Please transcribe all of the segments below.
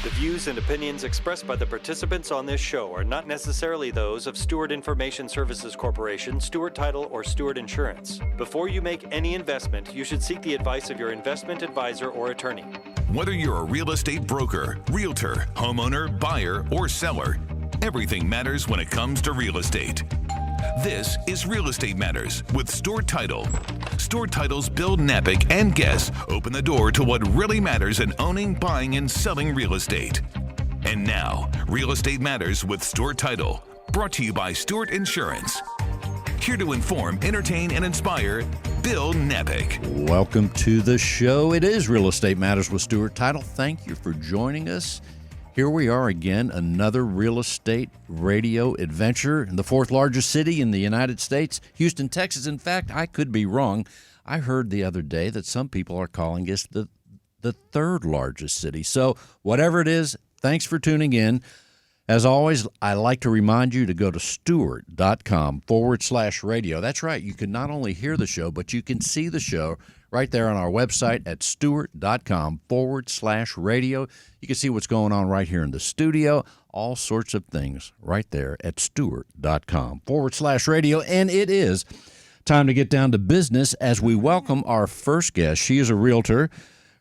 The views and opinions expressed by the participants on this show are not necessarily those of Stewart Information Services Corporation, Stewart Title, or Stewart Insurance. Before you make any investment, you should seek the advice of your investment advisor or attorney. Whether you're a real estate broker, realtor, homeowner, buyer, or seller, everything matters when it comes to real estate. This is Real Estate Matters with Stewart Title. Stewart Title's Bill Knapik and guests open the door to what really matters in owning, buying, and selling real estate. And now, Real Estate Matters with Stewart Title, brought to you by Stewart Insurance. Here to inform, entertain, and inspire, Bill Knapik. Welcome to the show. It is Real Estate Matters with Stewart Title. Thank you for joining us. Here we are again, another real estate radio adventure in the fourth largest city in the United States, Houston, Texas. In fact, I could be wrong. I heard the other day that some people are calling us the third largest city. So whatever it is, thanks for tuning in. As always, I like to remind you to go to stewart.com/radio. That's right. You can not only hear the show, but you can see the show right there on our website at stewart.com/radio. You can see what's going on right here in the studio, all sorts of things right there at stewart.com/radio. And it is time to get down to business as we welcome our first guest. She is a realtor.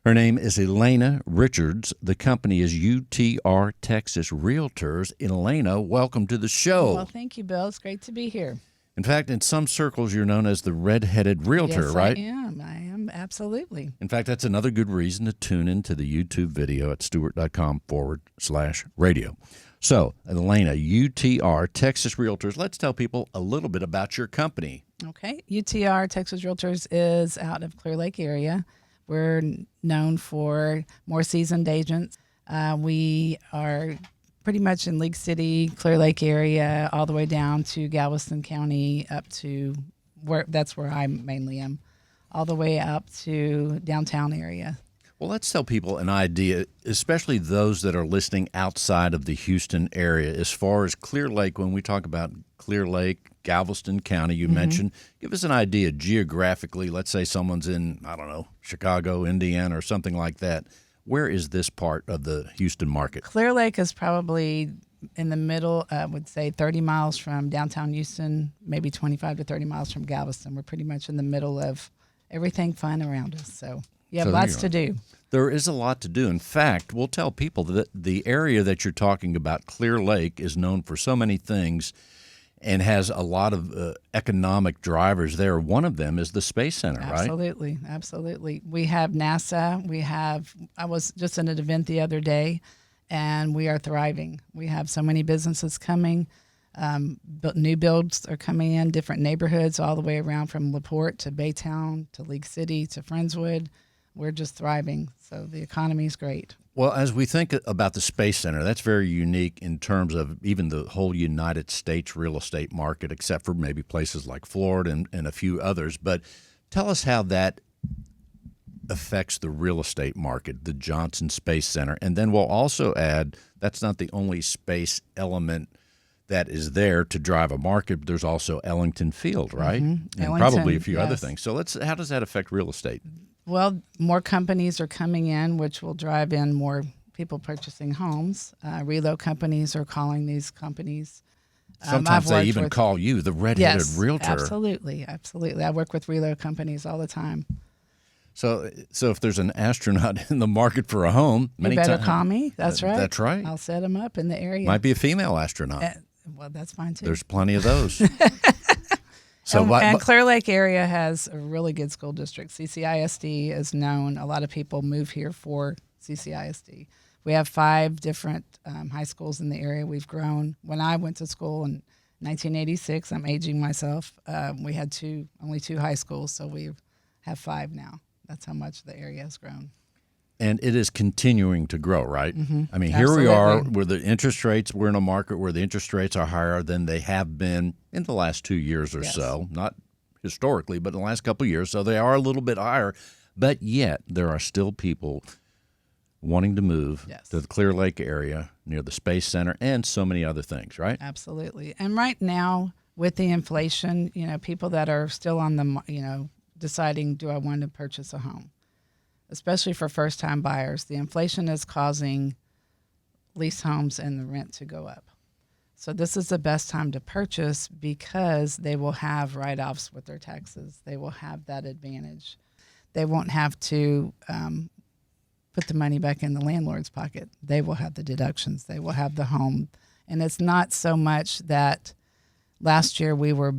Her name is Elena Richards. The company is UTR Texas Realtors. Elena, welcome to the show. Well, thank you, Bill. It's great to be here. In fact, in some circles, you're known as the red-headed realtor, yes, right? I am, absolutely. In fact, that's another good reason to tune into the YouTube video at stewart.com/radio. So, Elena, UTR Texas Realtors, let's tell people a little bit about your company. Okay. UTR Texas Realtors is out of Clear Lake area. We're known for more seasoned agents. We are pretty much in League City, Clear Lake area, all the way down to Galveston County, up to that's where I mainly am, all the way up to downtown area. Well, let's tell people an idea, especially those that are listening outside of the Houston area, as far as Clear Lake. When we talk about Clear Lake, Galveston County, you mentioned, give us an idea geographically. Let's say someone's in, I don't know, Chicago, Indiana, or something like that. Where is this part of the Houston market? Clear Lake is probably in the middle, I would say 30 miles from downtown Houston, maybe 25 to 30 miles from Galveston. We're pretty much in the middle of everything fun around us. So you have lots to do. There is a lot to do. In fact, we'll tell people that the area that you're talking about, Clear Lake, is known for so many things and has a lot of economic drivers there. One of them is the Space Center, right? Absolutely, absolutely. We have NASA. I was just at an event the other day, and we are thriving. We have so many businesses coming. New builds are coming in, different neighborhoods all the way around from LaPorte to Baytown to League City to Friendswood. We're just thriving. So the economy is great. Well, as we think about the Space Center, that's very unique in terms of even the whole United States real estate market, except for maybe places like Florida and a few others. But tell us how that affects the real estate market, the Johnson Space Center. And then we'll also add, that's not the only space element that is there to drive a market. There's also Ellington Field, right? Mm-hmm. And probably a few other things. So how does that affect real estate? Well, more companies are coming in, which will drive in more people purchasing homes. Relo companies are calling these companies. Sometimes they even call you the red-headed realtor. Absolutely, absolutely. I work with Relo companies all the time. So if there's an astronaut in the market for a home, you better call me. That's right. That's right. I'll set them up in the area. Might be a female astronaut. Well, that's fine too. There's plenty of those. And Clear Lake area has a really good school district. CCISD is known. A lot of people move here for CCISD. We have 5 different high schools in the area. We've grown. When I went to school in 1986, I'm aging myself, we had only 2 high schools, so we have 5 now. That's how much the area has grown. And it is continuing to grow, right? Mm-hmm. I mean, here we are where the interest rates, we're in a market where the interest rates are higher than they have been in the last 2 years or so. Not historically, but in the last couple of years. So they are a little bit higher. But yet there are still people wanting to move to the Clear Lake area near the Space Center and so many other things, right? Absolutely. And right now with the inflation, people that are still on the, deciding, do I want to purchase a home? Especially for first-time buyers. The inflation is causing lease homes and the rent to go up. So this is the best time to purchase because they will have write-offs with their taxes. They will have that advantage. They won't have to put the money back in the landlord's pocket. They will have the deductions. They will have the home. And it's not so much that last year we were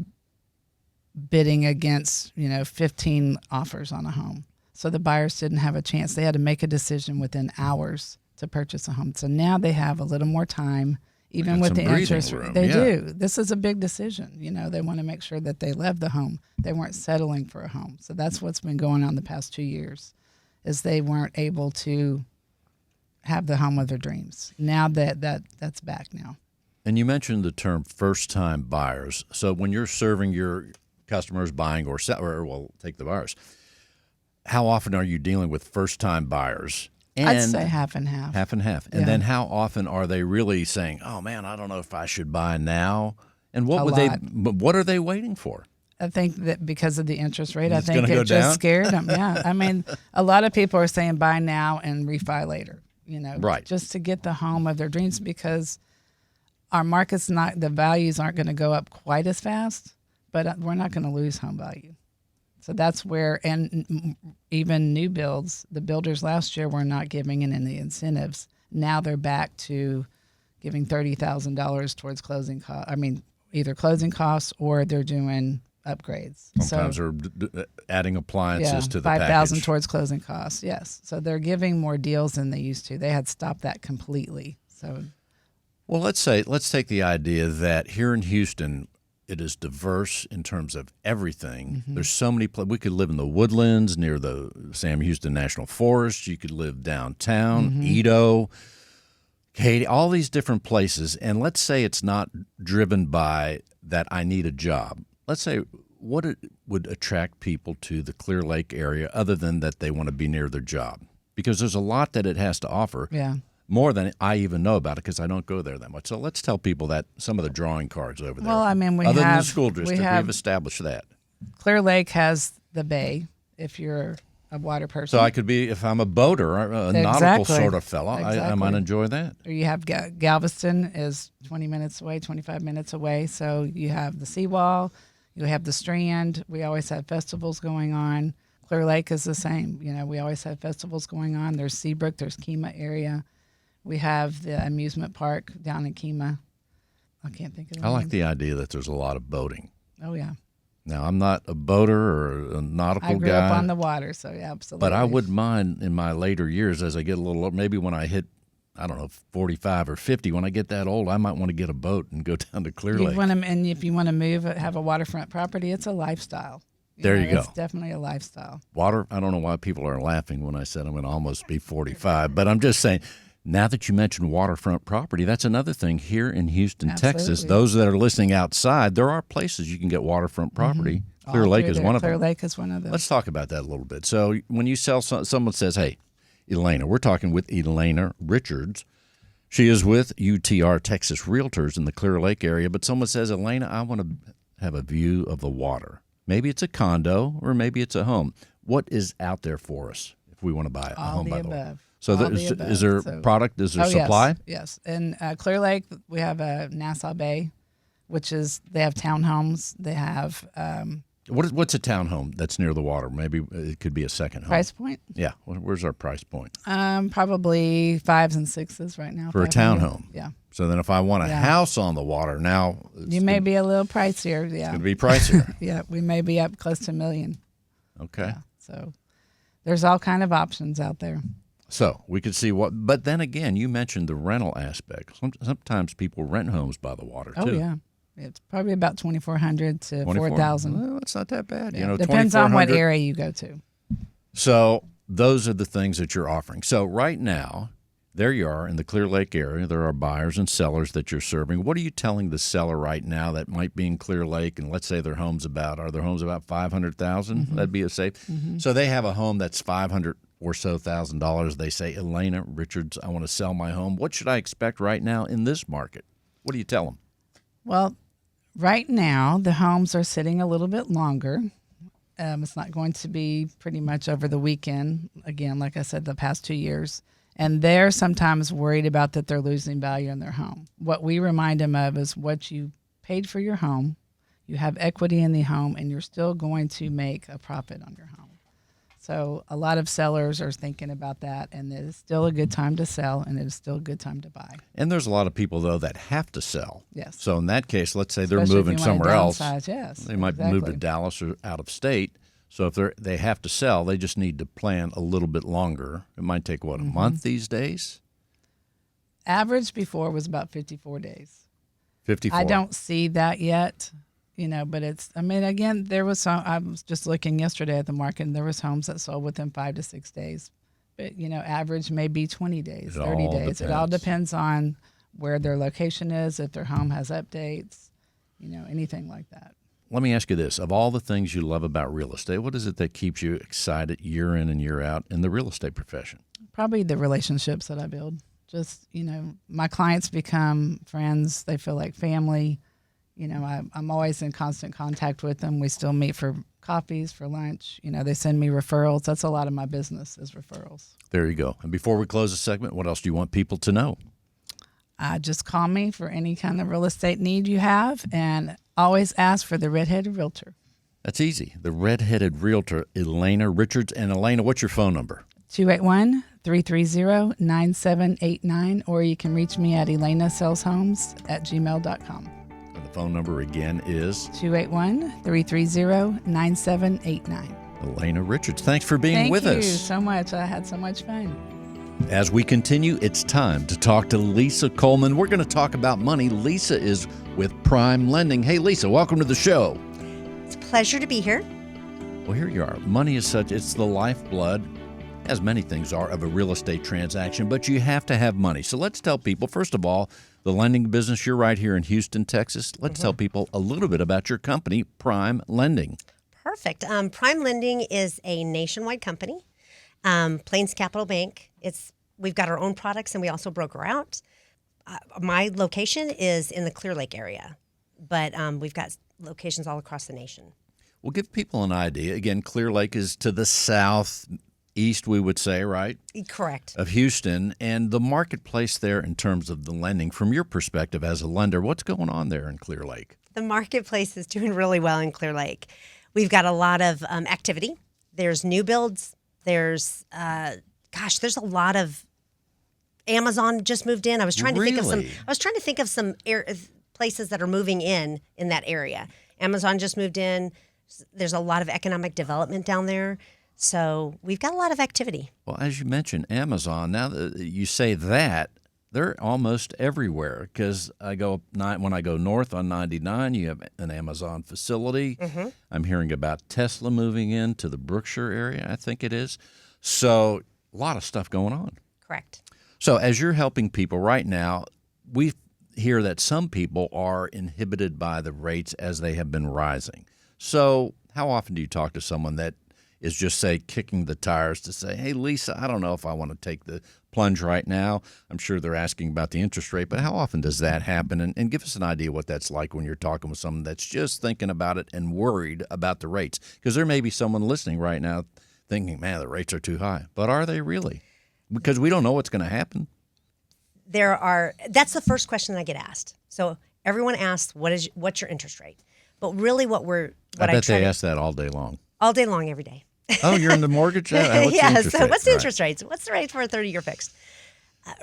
bidding against, 15 offers on a home. So the buyers didn't have a chance. They had to make a decision within hours to purchase a home. So now they have a little more time. Even with the interest rate, they do. This is a big decision. They want to make sure that they love the home. They weren't settling for a home. So that's what's been going on the past 2 years, is they weren't able to have the home of their dreams. Now that's back now. And you mentioned the term first-time buyers. So when you're serving your customers buying or take the buyers, how often are you dealing with first-time buyers? And I'd say half and half. Half and half. And then how often are they really saying, "Oh man, I don't know if I should buy now"? And what are they waiting for? I think that because of the interest rate, I It's think gonna it go down? just scared them. Yeah. I mean, a lot of people are saying buy now and refi later, Right. just to get the home of their dreams, because our market's the values aren't going to go up quite as fast, but we're not going to lose home value. So that's where, and even new builds, the builders last year were not giving in any incentives. Now they're back to giving $30,000 towards closing costs. I mean, either closing costs or they're doing upgrades. Sometimes they're adding appliances to the $5,000 package. towards closing costs. Yes, so they're giving more deals than they used to. They had stopped that completely. So, Well, let's take the idea that here in Houston, it is diverse in terms of everything. Mm-hmm. There's so many places. We could live in the woodlands near the Sam Houston National Forest. You could live downtown, Mm-hmm. Edo, Katy, all these different places. And let's say it's not driven by that I need a job. Let's say what it would attract people to the Clear Lake area other than that they want to be near their job. Because there's a lot that it has to offer. yeah. More than I even know about it because I don't go there that much. So let's tell people that some of the drawing cards over there. Well, I mean, other than the school district, we've established that. Clear Lake has the bay if you're a water person. So I could be, if I'm a boater, a nautical sort of fellow, I might enjoy that. Or you have Galveston is 20 minutes away, 25 minutes away. So you have the seawall, you have the Strand. We always have festivals going on. Clear Lake is the same. We always have festivals going on. There's Seabrook, there's Kemah area. We have the amusement park down in Kemah. I can't think of it. I like the idea that there's a lot of boating. Oh, yeah. Now, I'm not a boater or a nautical guy. I grew up on the water, so yeah, absolutely. But I wouldn't mind in my later years as I get a little older, maybe when I hit, 45 or 50, when I get that old, I might want to get a boat and go down to Clear Lake. And if you want to move, have a waterfront property, it's a lifestyle. There you go. It's definitely a lifestyle. Water, I don't know why people are laughing when I said I'm going to almost be 45, but I'm just saying, now that you mentioned waterfront property, that's another thing here in Houston, Absolutely. Texas. Those that are listening outside, there are places you can get waterfront property. Mm-hmm. Clear Lake is one of them. Clear Lake is one of them. Let's talk about that a little bit. So when you sell, someone says, hey, Elena, we're talking with Elena Richards. She is with UTR Texas Realtors in the Clear Lake area, but someone says, Elena, I want to have a view of the water. Maybe it's a condo or maybe it's a home. What is out there for us if we want to buy a home by the way? So is there product? Is there supply? Yes. In Clear Lake, we have a Nassau Bay, which is they have townhomes. They have what's a townhome that's near the water? Maybe it could be a second home. Price point? Yeah. Where's our price point? Probably 5s and 6s right now. For a townhome? Yeah. So then if I want a house on the water, now you may be a little pricier. Yeah. It's going to be pricier. Yeah. We may be up close to $1 million. Okay. Yeah, so there's all kind of options out there. So we could see but then again, you mentioned the rental aspect. Sometimes people rent homes by the water too. Oh yeah, it's probably about 2,400 to 4,000. Well, it's not that bad. Yeah. Depends on what area you go to. So those are the things that you're offering. So right now, there you are in the Clear Lake area. There are buyers and sellers that you're serving. What are you telling the seller right now that might be in Clear Lake, and let's say their home's about $500,000? Mm-hmm. That'd be a safe. Mm-hmm. So they have a home that's $500,000 or so. They say, Elena Richards, I want to sell my home. What should I expect right now in this market? What do you tell them? Well, right now the homes are sitting a little bit longer. It's not going to be pretty much over the weekend. Again, like I said, the past 2 years. And they're sometimes worried about that they're losing value in their home. What we remind them of is what you paid for your home, you have equity in the home, and you're still going to make a profit on your home. So a lot of sellers are thinking about that, and it is still a good time to sell, and it is still a good time to buy. And there's a lot of people, though, that have to sell. Yes. So in that case, let's say Especially they're moving if you wanna somewhere else. downsize, yes, They might move to Dallas or out of state. So if they have to sell, they just need to plan a little bit longer. It might take, a month these days? Average before was about 54 days. 54. I don't see that yet, but again, there was some, I was just looking yesterday at the market, and there was homes that sold within 5 to 6 days. But, average may be 20 days, 30 days. It all depends on where their location is, if their home has updates, anything like that. Let me ask you this. Of all the things you love about real estate, what is it that keeps you excited year in and year out in the real estate profession? Probably the relationships that I build. Just, my clients become friends. They feel like family. I'm always in constant contact with them. We still meet for coffees, for lunch. They send me referrals. That's a lot of my business is referrals. There you go. And before we close the segment, what else do you want people to know? Just call me for any kind of real estate need you have, and always ask for the Red-Headed Realtor. That's easy. The Red-Headed Realtor, Elena Richards. And Elena, what's your phone number? 281-330-9789, or you can reach me at elenasellshomes@gmail.com. And the phone number again is 281-330-9789. Elena Richards. Thanks for being with us. Thank you so much. I had so much fun. As we continue, it's time to talk to Lisa Coleman. We're going to talk about money. Lisa is with Prime Lending. Hey, Lisa, welcome to the show. It's a pleasure to be here. Well, here you are. Money is it's the lifeblood, as many things are, of a real estate transaction, but you have to have money. So let's tell people, first of all, the lending business, you're right here in Houston, Texas. Let's tell people a little bit about your company, Prime Lending. Perfect. Prime Lending is a nationwide company. Plains Capital Bank. We've got our own products, and we also broker out. My location is in the Clear Lake area, but we've got locations all across the nation. Well, give people an idea. Again, Clear Lake is to the southeast, we would say, right? Correct. Of Houston. And the marketplace there in terms of the lending, from your perspective as a lender, what's going on there in Clear Lake? The marketplace is doing really well in Clear Lake. We've got a lot of activity. There's new builds. There's a lot of Amazon just moved in. I was trying to think of some places that are moving in that area. Amazon just moved in. There's a lot of economic development down there. So we've got a lot of activity. Well, as you mentioned, Amazon, now that you say that, they're almost everywhere because when I go north on 99, you have an Amazon facility. Mm-hmm. I'm hearing about Tesla moving into the Brookshire area, I think it is. So a lot of stuff going on. Correct. So as you're helping people right now, we hear that some people are inhibited by the rates as they have been rising. So how often do you talk to someone that is just, say, kicking the tires to say, hey, Lisa, I don't know if I want to take the plunge right now. I'm sure they're asking about the interest rate, but how often does that happen? And give us an idea what that's like when you're talking with someone that's just thinking about it and worried about the rates. Because there may be someone listening right now thinking, man, the rates are too high. But are they really? Because we don't know what's going to happen. That's the first question I get asked. So everyone asks, what's your interest rate? But really I bet they ask that all day long. All day long, every day. Oh, you're in the mortgage? What's the interest rates? What's the rate for a 30-year fixed?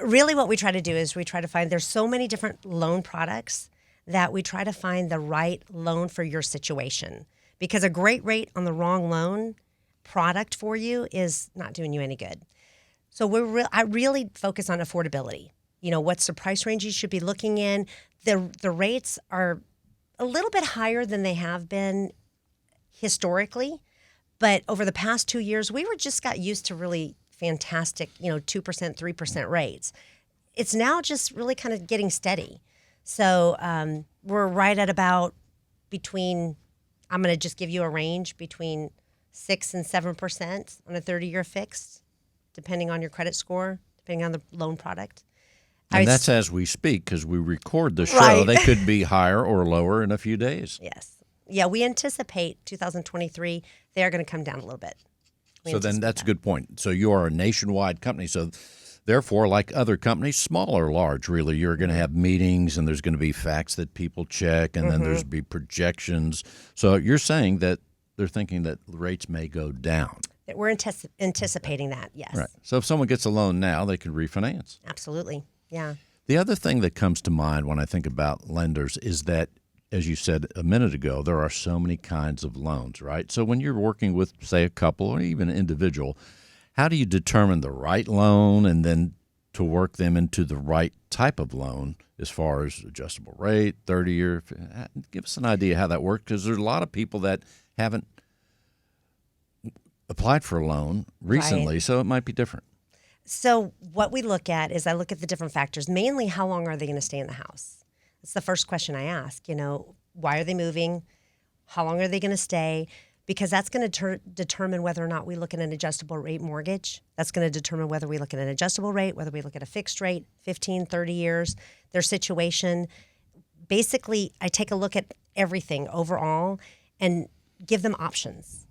Really what we try to do is we try to find, there's so many different loan products that we try to find the right loan for your situation. Because a great rate on the wrong loan product for you is not doing you any good. So I really focus on affordability. What's the price range you should be looking in? The rates are a little bit higher than they have been historically. But over the past 2 years, we just got used to really fantastic, 2%, 3% rates. It's now just really kind of getting steady. So we're right at about I'm going to just give you a range, between 6 and 7% on a 30-year fixed, depending on your credit score, depending on the loan product. And that's as we speak, because we record the show. Right. They could be higher or lower in a few days. Yes. Yeah, we anticipate 2023, they are going to come down a little bit. So then that's a good point. So you are a nationwide company. So therefore, like other companies, small or large, really, you're going to have meetings and there's going to be facts that people check and then there's be projections. So you're saying that they're thinking that rates may go down. We're anticipating that, yes. Right. So if someone gets a loan now, they can refinance. Absolutely, yeah. The other thing that comes to mind when I think about lenders is that, as you said a minute ago, there are so many kinds of loans, right? So when you're working with, say, a couple or even an individual, how do you determine the right loan and then to work them into the right type of loan as far as adjustable rate, 30-year? Give us an idea how that works, because there's a lot of people that haven't applied for a loan recently, so it might be different. So what we look at is I look at the different factors, mainly how long are they going to stay in the house? That's the first question I ask, why are they moving? How long are they going to stay? Because that's going to determine whether or not we look at an adjustable rate mortgage. That's going to determine whether we look at an adjustable rate, whether we look at a fixed rate, 15, 30 years, their situation. Basically, I take a look at everything overall and give them options.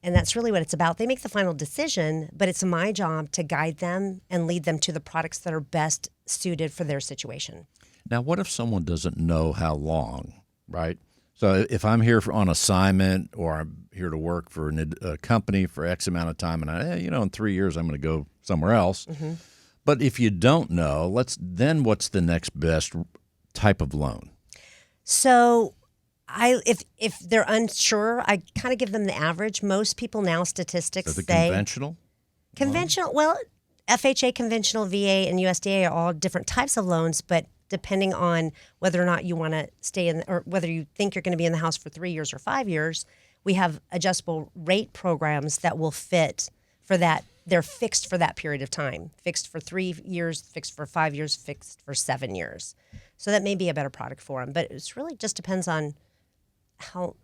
And that's really what it's about. They make the final decision, but it's my job to guide them and lead them to the products that are best suited for their situation. Now, what if someone doesn't know how long, right? So if I'm here on assignment or I'm here to work for a company for X amount of time and in 3 years I'm going to go somewhere else. Mm-hmm. But if you don't know, what's the next best type of loan? So if they're unsure, I kind of give them the average. Most people now, statistics say conventional? Conventional, well, FHA, conventional, VA, and USDA are all different types of loans, but depending on whether or not you want to stay in, or whether you think you're going to be in the house for 3 years or 5 years, we have adjustable rate programs that will fit for that. They're fixed for that period of time, fixed for 3 years, fixed for 5 years, fixed for 7 years. So that may be a better product for them, but it really just depends on how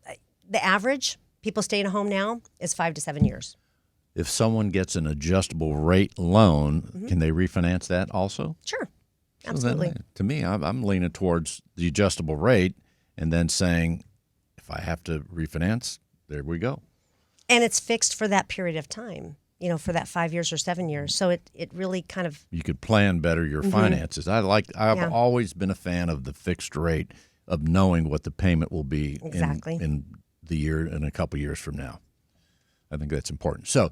the average people staying at home now is 5 to 7 years. If someone gets an adjustable rate loan, can they refinance that also? Sure. Absolutely. So then, to me, I'm leaning towards the adjustable rate and then saying, if I have to refinance, there we go. And it's fixed for that period of time, for that 5 years or 7 years. So it really kind of... You could plan better your finances. I've always been a fan of the fixed rate, of knowing what the payment will be in the year and a couple years from now. I think that's important. So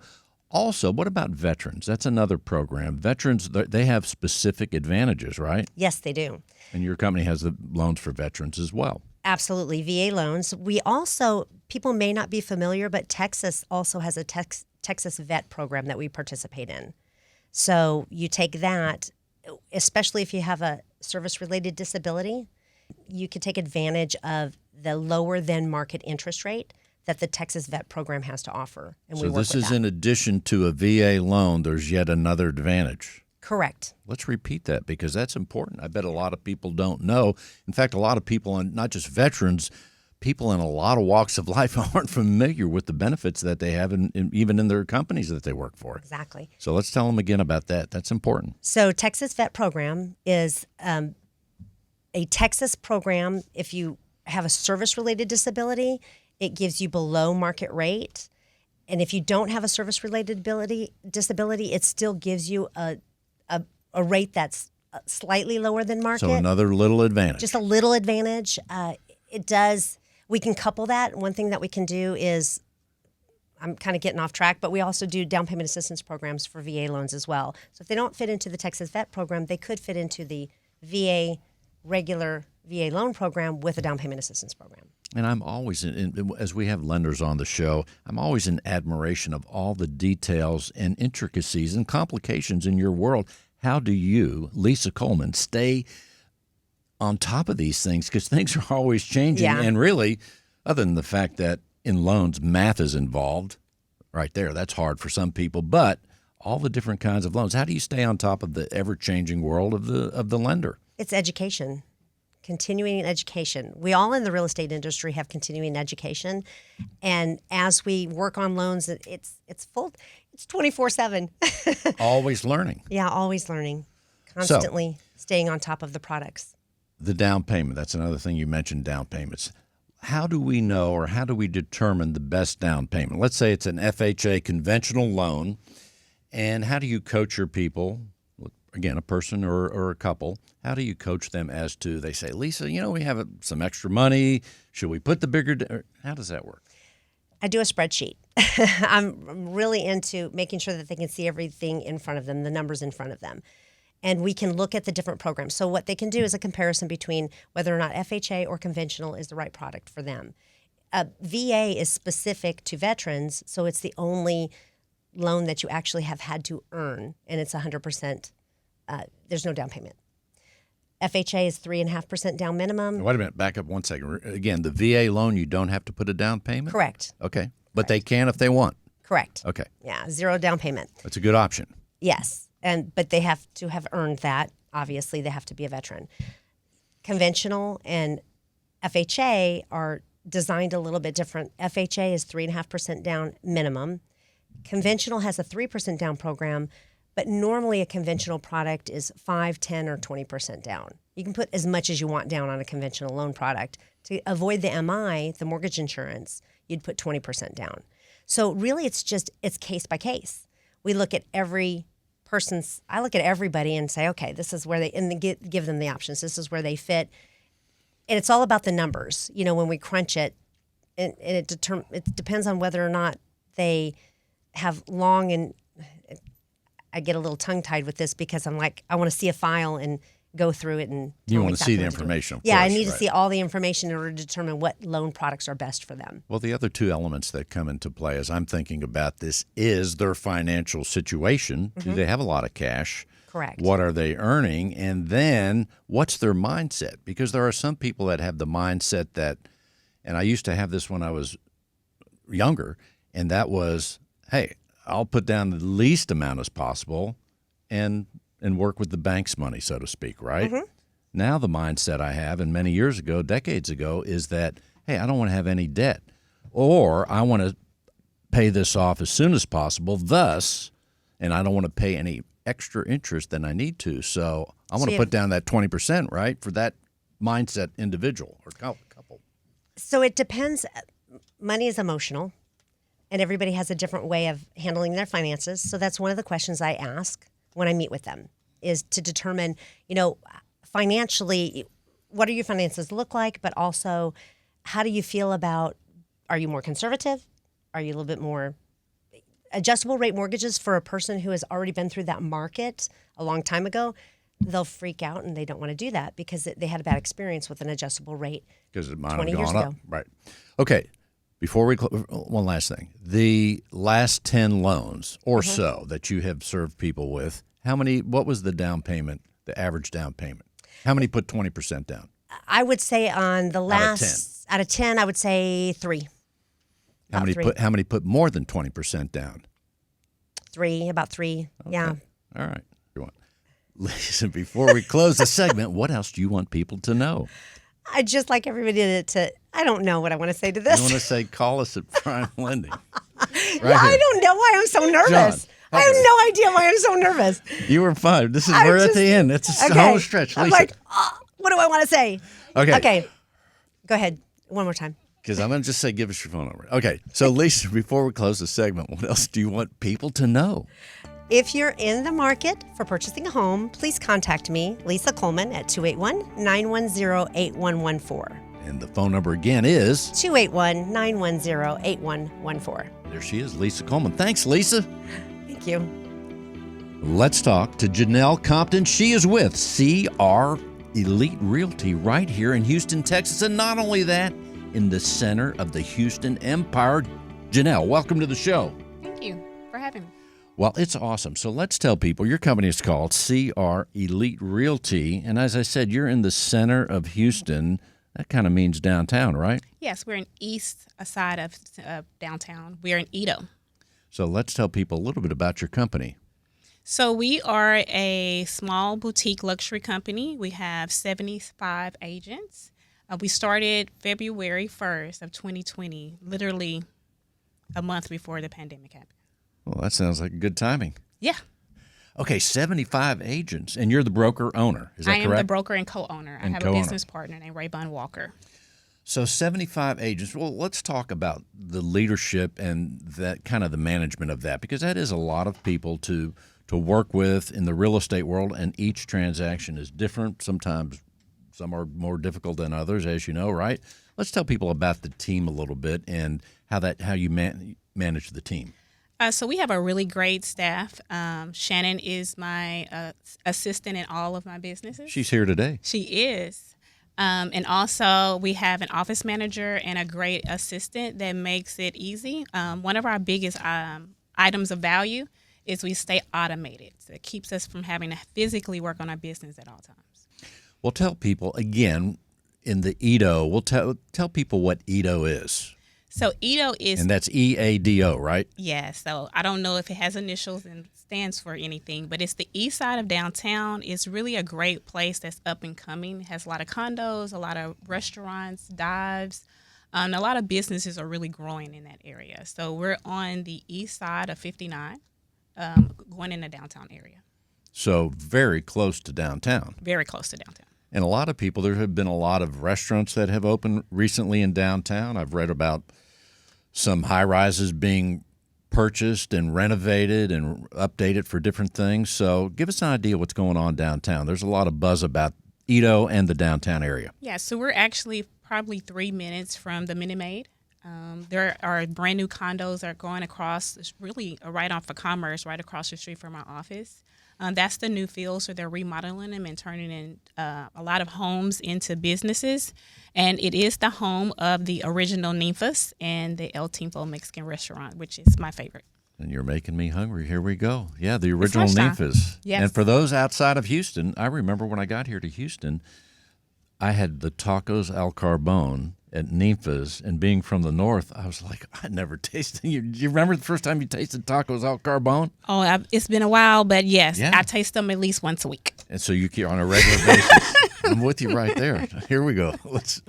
also, what about veterans? That's another program. Veterans, they have specific advantages, right? Yes, they do. And your company has the loans for veterans as well. Absolutely, VA loans. We also, people may not be familiar, but Texas also has a Texas vet program that we participate in. So you take that, especially if you have a service-related disability, you can take advantage of the lower than market interest rate that the Texas vet program has to offer. And so this is in addition to a VA loan, there's yet another advantage. Correct. Let's repeat that because that's important. I bet a lot of people don't know. In fact, a lot of people, and not just veterans, people in a lot of walks of life aren't familiar with the benefits that they have even in their companies that they work for. Exactly. So let's tell them again about that. That's important. So Texas vet program is a Texas program. If you have a service-related disability, it gives you below market rate. And if you don't have a service-related disability, it still gives you a rate that's slightly lower than market. So another little advantage. Just a little advantage. It does. We can couple that. One thing that we can do is, I'm kind of getting off track, but we also do down payment assistance programs for VA loans as well. So if they don't fit into the Texas vet program, they could fit into the regular VA loan program with a down payment assistance program. And I'm always, as we have lenders on the show, I'm always in admiration of all the details and intricacies and complications in your world. How do you, Lisa Coleman, stay on top of these things? Because things are always changing. Yeah. And really, other than the fact that in loans, math is involved, right there, that's hard for some people. But all the different kinds of loans, how do you stay on top of the ever-changing world of the lender? It's education. Continuing education. We all in the real estate industry have continuing education, and as we work on loans, it's full. It's 24/7. Always learning. Yeah, always learning. Constantly staying on top of the products. The down payment. That's another thing you mentioned. Down payments. How do we know, or how do we determine the best down payment? Let's say it's an FHA conventional loan, and how do you coach your people? again, a person or a couple, how do you coach them as to, they say, Lisa, we have some extra money. Should we put the bigger, how does that work? I do a spreadsheet. I'm really into making sure that they can see everything in front of them, the numbers in front of them. And we can look at the different programs. So what they can do is a comparison between whether or not FHA or conventional is the right product for them. VA is specific to veterans, so it's the only loan that you actually have had to earn, and it's 100%. There's no down payment. FHA is 3.5% down minimum. Wait a minute. Back up one second. Again, the VA loan, you don't have to put a down payment? Correct. Okay. But they can if they want? Correct. Okay. Yeah, 0 down payment. That's a good option. Yes, but they have to have earned that. Obviously, they have to be a veteran. Conventional and FHA are designed a little bit different. FHA is 3.5% down minimum. Conventional has a 3% down program, but normally a conventional product is 5, 10, or 20% down. You can put as much as you want down on a conventional loan product. To avoid the MI, the mortgage insurance, you'd put 20% down. So really it's case by case. We look at I look at everybody and say, okay, this is where give them the options. This is where they fit. And it's all about the numbers. When we crunch it, and it depends on whether or not they have long, and I get a little tongue-tied with this because I'm like, I want to see a file and go through it and you want to see the information. Yeah, I need to see all the information in order to determine what loan products are best for them. Well, the other two elements that come into play as I'm thinking about this is their financial situation. Mm-hmm. Do they have a lot of cash? Correct. What are they earning? And then what's their mindset? Because there are some people that have the mindset that, and I used to have this when I was younger, and that was, hey, I'll put down the least amount as possible and work with the bank's money, so to speak, right? Mm-hmm. Now the mindset I have, and many years ago, decades ago, is that, hey, I don't want to have any debt, or I want to pay this off as soon as possible, thus, and I don't want to pay any extra interest than I need to. So I want to put down that 20%, right, for that mindset individual or couple. So it depends. Money is emotional, and everybody has a different way of handling their finances. So that's one of the questions I ask when I meet with them, is to determine, financially, what do your finances look like, but also how do you feel about, are you more conservative? Are you a little bit more adjustable rate mortgages for a person who has already been through that market a long time ago? They'll freak out and they don't want to do that because they had a bad experience with an adjustable rate because it might 20 have years gone ago. up. Right. Okay. Before we one last thing. The last 10 loans or so that you have served people with, what was the down payment, the average down payment? How many put 20% down? I would say on the last out of 10, I would say 3. How many put more than 20% down? 3, about 3. Okay. Yeah. All right. Listen, before we close the segment, what else do you want people to know? I'd just like everybody I don't know what I want to say to this. I want to say call us at Prime Lending. I don't know why I'm so nervous. John, I have no idea why I'm so nervous. You were fine. We're at the end. It's a whole stretch. Lisa. I'm like, what do I want to say? Okay. Go ahead. One more time. Because I'm going to just say, give us your phone number. Okay. So, Lisa, before we close the segment, what else do you want people to know? If you're in the market for purchasing a home, please contact me, Lisa Coleman, at 281-910-8114. And the phone number again is 281-910-8114. There she is, Lisa Coleman. Thanks, Lisa. Thank you. Let's talk to Janelle Compton. She is with CR Elite Realty right here in Houston, Texas. And not only that, in the center of the Houston Empire. Janelle, welcome to the show. Thank you for having me. Well, it's awesome. So let's tell people your company is called CR Elite Realty. And as I said, you're in the center of Houston. That kind of means downtown, right? Yes, we're in east side of downtown. We're in Edo. So let's tell people a little bit about your company. So we are a small boutique luxury company. We have 75 agents. We started February 1st of 2020, literally a month before the pandemic happened. Well, that sounds like good timing. Yeah. Okay, 75 agents, and you're the broker-owner. Is that correct? I am the broker and co-owner. I have a business partner named Raybon Walker. So 75 agents. Well, let's talk about the leadership and that kind of the management of that, because that is a lot of people to to work with in the real estate world, and each transaction is different. Sometimes some are more difficult than others, as you know, right? Let's tell people about the team a little bit and how you manage the team. So we have a really great staff. Shannon is my assistant in all of my businesses. She's here today. She is. And also we have an office manager and a great assistant that makes it easy. One of our biggest items of value is we stay automated. So it keeps us from having to physically work on our business at all times. Well, tell people, again, in the EDO, we'll tell people what EDO is. So EDO is... And that's EADO, right? Yeah, so I don't know if it has initials and stands for anything, but it's the east side of downtown. It's really a great place that's up and coming. It has a lot of condos, a lot of restaurants, dives, and a lot of businesses are really growing in that area. So we're on the east side of 59, going in the downtown area. So very close to downtown. Very close to downtown. And a lot of people, there have been a lot of restaurants that have opened recently in downtown. I've read about some high-rises being purchased and renovated and updated for different things. So give us an idea what's going on downtown. There's a lot of buzz about EDO and the downtown area. Yeah, so we're actually probably 3 minutes from the Minute Maid. There are brand new condos that are going across, it's really right off of Commerce, right across the street from our office. That's the new field, so they're remodeling them and turning in a lot of homes into businesses. And it is the home of the original Ninfas and the El Tiempo Mexican restaurant, which is my favorite. And you're making me hungry. Here we go. Yeah, the original Ninfas. Yes. And for those outside of Houston, I remember when I got here to Houston, I had the tacos al carbone at Ninfas, and being from the north, I was like, I never tasted. Do you remember the first time you tasted tacos al carbone? Oh, it's been a while, but yes, Yeah. I taste them at least once a week. And so you keep on a regular basis. I'm with you right there. Here we go. Let's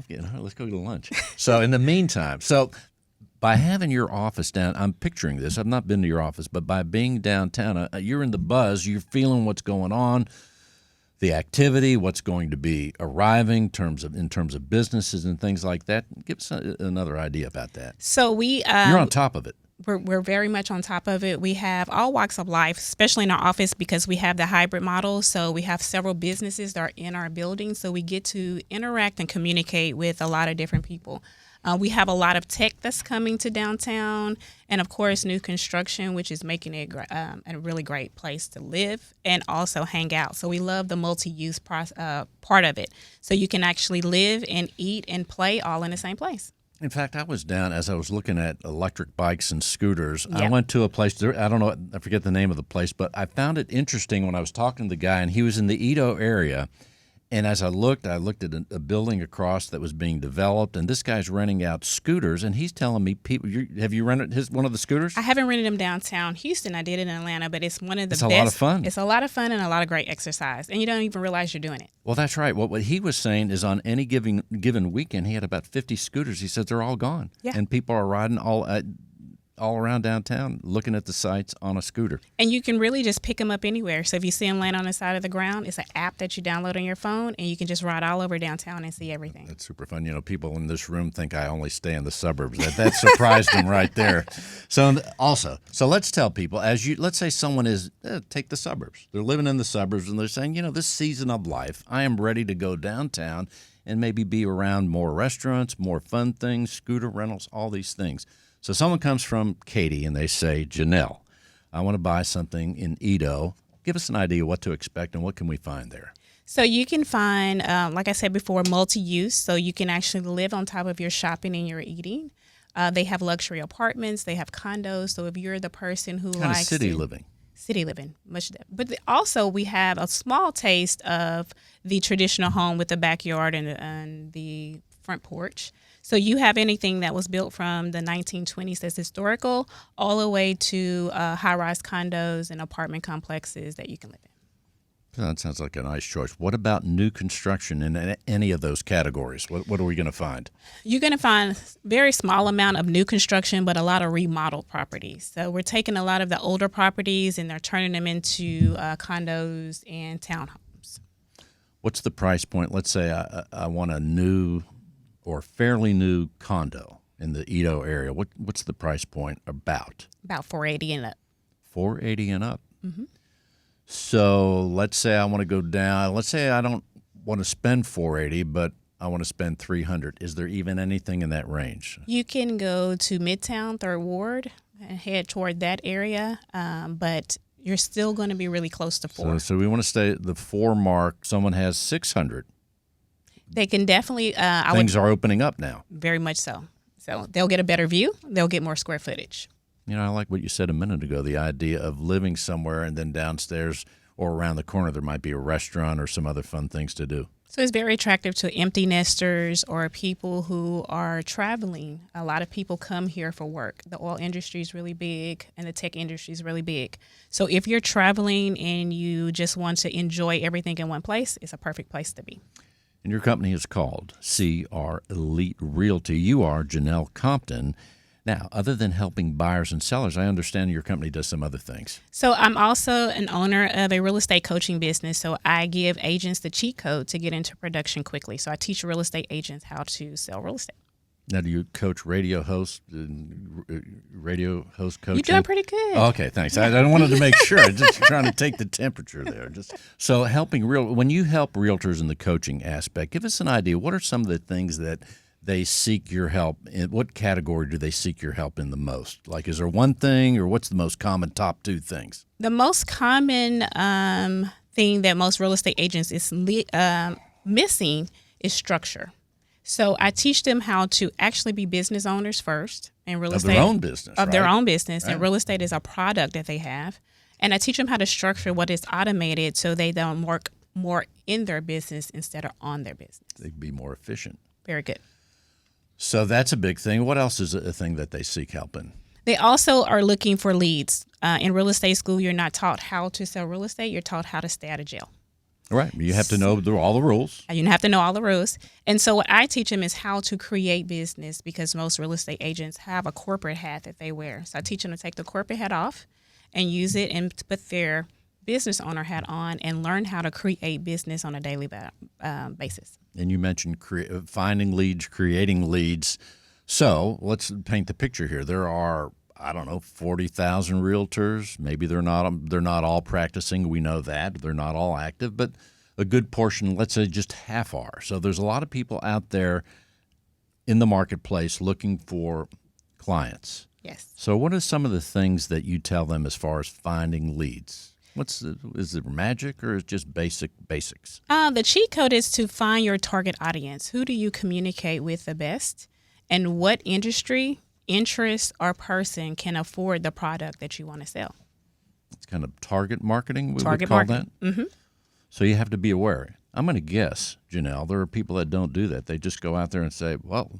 go to lunch. So in the meantime, by having your office down, I'm picturing this. I've not been to your office, but by being downtown, you're in the buzz. You're feeling what's going on, the activity, what's going to be arriving in terms of businesses and things like that. Give us another idea about that. So you're on top of it. We're very much on top of it. We have all walks of life, especially in our office because we have the hybrid model. So we have several businesses that are in our building. So we get to interact and communicate with a lot of different people. We have a lot of tech that's coming to downtown, and of course, new construction, which is making it a really great place to live and also hang out. So we love the multi-use part of it. So you can actually live and eat and play all in the same place. In fact, I was down as I was looking at electric bikes and scooters. Yep. I went to a place, I don't know, I forget the name of the place, but I found it interesting when I was talking to the guy, and he was in the Edo area. And as I looked at a building across that was being developed, and this guy's renting out scooters, and he's telling me, have you rented one of the scooters? I haven't rented them downtown Houston. I did it in Atlanta, but it's one of the best. It's a lot of fun. It's a lot of fun and a lot of great exercise, and you don't even realize you're doing it. Well, that's right. What he was saying is on any given weekend, he had about 50 scooters. He said they're all gone. Yeah. And people are riding all around downtown looking at the sights on a scooter. And you can really just pick them up anywhere. So if you see them laying on the side of the ground, it's an app that you download on your phone, and you can just ride all over downtown and see everything. That's super fun. You know, people in this room think I only stay in the suburbs. That surprised them right there. So let's tell people, let's say someone is, take the suburbs. They're living in the suburbs, and they're saying, this season of life, I am ready to go downtown and maybe be around more restaurants, more fun things, scooter rentals, all these things. So someone comes from Katy and they say, Janelle, I want to buy something in Edo. Give us an idea what to expect and what can we find there? So you can find, like I said before, multi-use. So you can actually live on top of your shopping and your eating. They have luxury apartments. They have condos. So if you're the person who kind likes of city living. City living, much of that. But also we have a small taste of the traditional home with the backyard and the front porch. So you have anything that was built from the 1920s that's historical, all the way to high-rise condos and apartment complexes that you can live in. That sounds like a nice choice. What about new construction in any of those categories? What are we going to find? You're going to find very small amount of new construction, but a lot of remodeled properties. So we're taking a lot of the older properties and they're turning them into condos and townhomes. What's the price point? Let's say I want a new or fairly new condo in the Edo area. What's the price point about? About $480 and up. $480 and up. Mm-hmm. So let's say I want to go down. Let's say I don't want to spend $480, but I want to spend $300. Is there even anything in that range? You can go to Midtown, 3rd Ward, and head toward that area, but you're still going to be really close to 4. So we want to stay at the 4 mark. Someone has 600. They can definitely. Things are opening up now. Very much so. So they'll get a better view. They'll get more square footage. You know, I like what you said a minute ago, the idea of living somewhere and then downstairs or around the corner there might be a restaurant or some other fun things to do. So it's very attractive to empty nesters or people who are traveling. A lot of people come here for work. The oil industry is really big and the tech industry is really big. So if you're traveling and you just want to enjoy everything in one place, it's a perfect place to be. And your company is called CR Elite Realty. You are Janelle Compton. Now, other than helping buyers and sellers, I understand your company does some other things. So I'm also an owner of a real estate coaching business. So I give agents the cheat code to get into production quickly. So I teach real estate agents how to sell real estate. Now, do you coach radio hosts coaching? You're doing pretty good. Okay, thanks. I wanted to make sure. I'm just trying to take the temperature there. So when you help realtors in the coaching aspect, give us an idea. What are some of the things that they seek your help in? What category do they seek your help in the most? Like, is there one thing, or what's the most common top 2 things? The most common thing that most real estate agents is missing is structure. So I teach them how to actually be business owners first, and real estate of their own business, their own business, and real estate is a product that they have. And I teach them how to structure what is automated so they don't work more in their business instead of on their business. They can be more efficient. Very good. So that's a big thing. What else is a thing that they seek help in? They also are looking for leads. In real estate school, you're not taught how to sell real estate. You're taught how to stay out of jail. Right. You have to know all the rules. You have to know all the rules. And so what I teach them is how to create business, because most real estate agents have a corporate hat that they wear. So I teach them to take the corporate hat off and use it and put their business owner hat on and learn how to create business on a daily basis. And you mentioned finding leads, creating leads. So let's paint the picture here. There are, 40,000 realtors. Maybe they're not all practicing. We know that. They're not all active, but a good portion, let's say just half are. So there's a lot of people out there in the marketplace looking for clients. Yes. So what are some of the things that you tell them as far as finding leads? Is it magic, or is it just basics? The cheat code is to find your target audience. Who do you communicate with the best, and what industry, interest, or person can afford the product that you want to sell? It's kind of target marketing, we target would call marketing. that? Mm-hmm. So you have to be aware. I'm going to guess, Janelle, there are people that don't do that. They just go out there and say, well,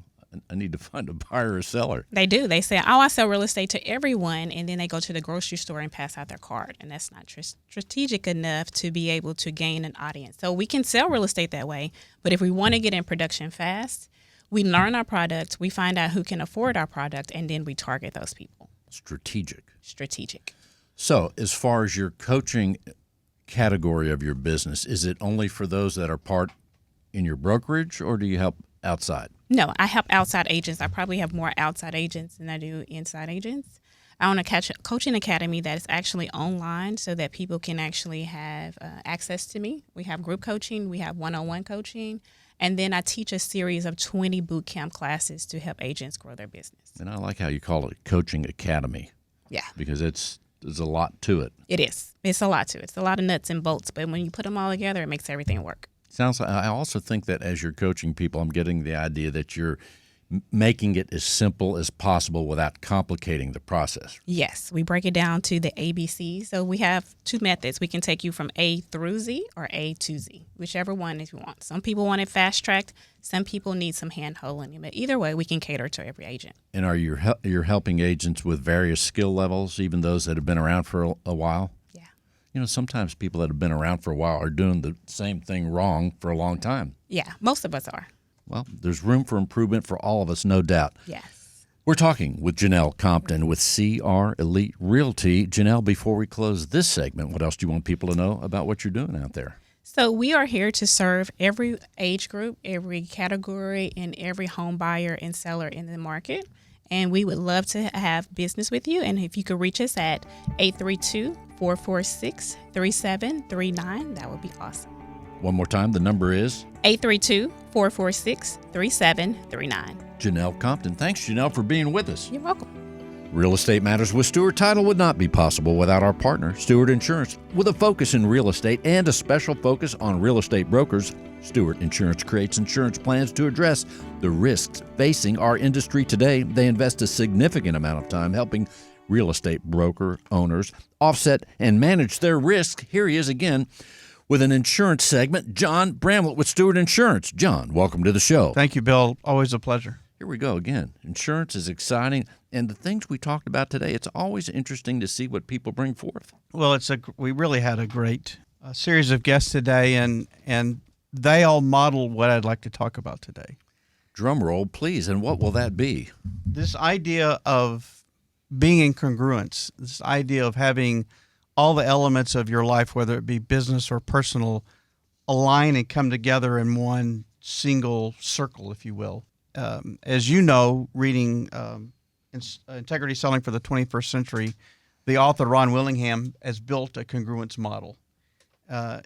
I need to find a buyer or seller. They do. They say, I sell real estate to everyone, and then they go to the grocery store and pass out their card. And that's not strategic enough to be able to gain an audience. So we can sell real estate that way, but if we want to get in production fast, we learn our product, we find out who can afford our product, and then we target those people. Strategic. So as far as your coaching category of your business, is it only for those that are part in your brokerage, or do you help outside? No, I help outside agents. I probably have more outside agents than I do inside agents. I own a coaching academy that is actually online so that people can actually have access to me. We have group coaching. We have one-on-one coaching. And then I teach a series of 20 boot camp classes to help agents grow their business. And I like how you call it coaching academy. Yeah. Because there's a lot to it. It is. It's a lot to it. It's a lot of nuts and bolts. But when you put them all together, it makes everything work. Sounds like, I also think that as you're coaching people, I'm getting the idea that you're making it as simple as possible without complicating the process. Yes, we break it down to the ABC. So we have 2 methods. We can take you from A through Z or A to Z, whichever one if you want. Some people want it fast-tracked. Some people need some hand-holding. But either way, we can cater to every agent. And are you're helping agents with various skill levels, even those that have been around for a while? Yeah. Sometimes people that have been around for a while are doing the same thing wrong for a long time. Yeah, most of us are. Well, there's room for improvement for all of us, no doubt. Yes. We're talking with Janelle Compton with CR Elite Realty. Janelle, before we close this segment, what else do you want people to know about what you're doing out there? So we are here to serve every age group, every category, and every home buyer and seller in the market. And we would love to have business with you. And if you could reach us at 832-446-3739. That would be awesome. One more time, the number is 832-446-3739. Janelle Compton. Thanks, Janelle, for being with us. You're welcome. Real Estate Matters with Stewart Title would not be possible without our partner, Stewart Insurance. With a focus in real estate and a special focus on real estate brokers, Stewart Insurance creates insurance plans to address the risks facing our industry today. They invest a significant amount of time helping real estate broker owners offset and manage their risk. Here he is again with an insurance segment, John Bramlett with Stewart Insurance. John, welcome to the show. Thank you, Bill. Always a pleasure. Here we go again. Insurance is exciting, and the things we talked about today, it's always interesting to see what people bring forth. Well, we really had a great series of guests today, and they all model what I'd like to talk about today. Drum roll, please, and what will that be? This idea of being in congruence, this idea of having all the elements of your life, whether it be business or personal, align and come together in one single circle, if you will. As you know, reading Integrity Selling for the 21st Century, the author Ron Willingham has built a congruence model.